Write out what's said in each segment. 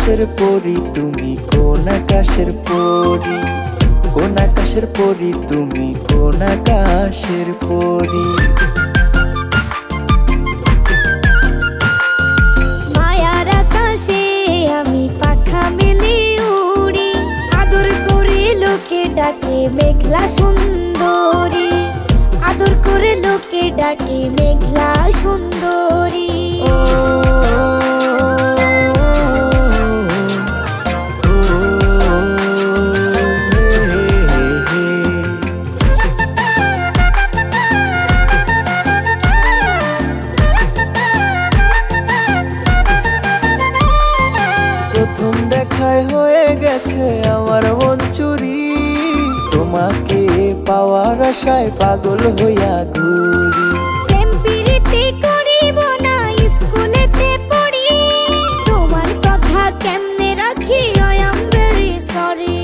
আকাশের পরি তুমি, কোন আকাশের পরি, কোন আকাশের পরি তুমি, কোন আকাশের পরি। মায়ার আকাশে আমি পাখা মেলে উড়ি, আদর করে লোকে ডাকে মেঘলা সুন্দরী, আদর করে লোকে ডাকে মেঘলা সুন্দরী। প্রথম দেখায় হয়ে গেছে আমার মন চুরি, তোমাকে পাওয়ার আশায় পাগল হইয়া ঘুরি। প্রেম প্রীতি করিব না স্কুলেতে পড়ি, তোমার কথা কেমনে রাখি আই এম ভেরি সরি।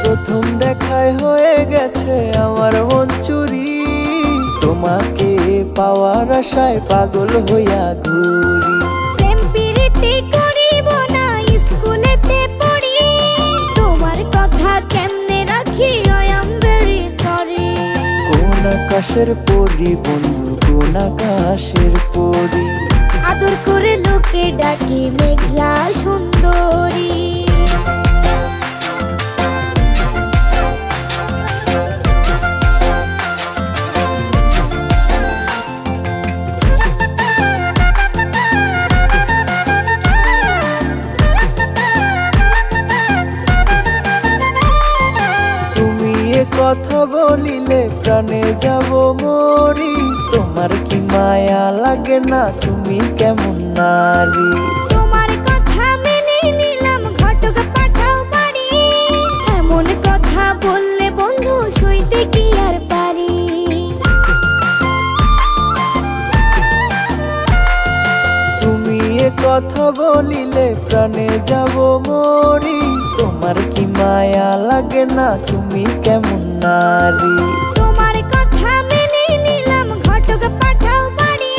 প্রথম দেখায় হয়ে গেছে আমার মন চুরি, তোমাকে পাওয়ার আশায় পাগল হইয়া ঘুরি। প্রেম প্রীতি করিব না স্কুলেতে পড়ি, তোমার কথা কেমনে রাখি আই এম ভেরি সরি। কোন আকাশের পরি বন্ধু, কোন আকাশের পরি, আদর করে লোকে ডাকে মেঘলা সুন্দরী। কথা বলিলে প্রাণে যাব মরি, তোমার কি মায়া লাগে না, তুমি কেমন নারী। তোমার কথা মেনে নিলাম ঘটক পাঠাও বাড়ি, এমন কথা বললে বন্ধু সইতে কি আর পারি। তুমি এ কথা বলিলে প্রাণে যাব মরি, তোমার কি মায়া লাগে না, তুমি কেমন নারী। তোমার কথা মেনে নিলাম ঘটক পাঠাও বাড়ি,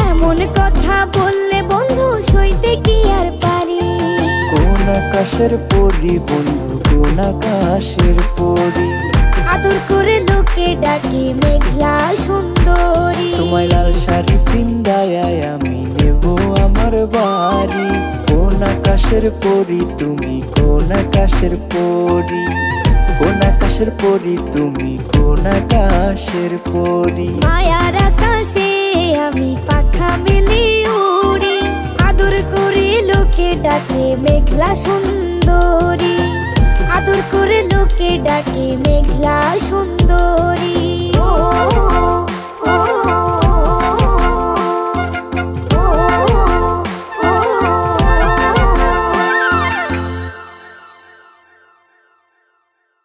এমন কথা বললে বন্ধু সইতে কি আর পারি। কোন আকাশের পরি বন্ধু, কোন আকাশের পরি, আদর করে লোকে ডাকে মেঘলা সুন্দরী। তোমায় লাল শাড়ি পিন্দায় আমি নেব আমার বাড়ি। কোন আকাশের পরি তুমি, কোন আকাশের পরি, কোন আকাশের পরি তুমি, কোন আকাশের পরি। মায়ার আকাশে আমি পাখা মেলে উড়ি, আদর করে লোকে ডাকে মেঘলা সুন্দরী, আদর করে লোকে ডাকে মেঘলা সুন্দরী।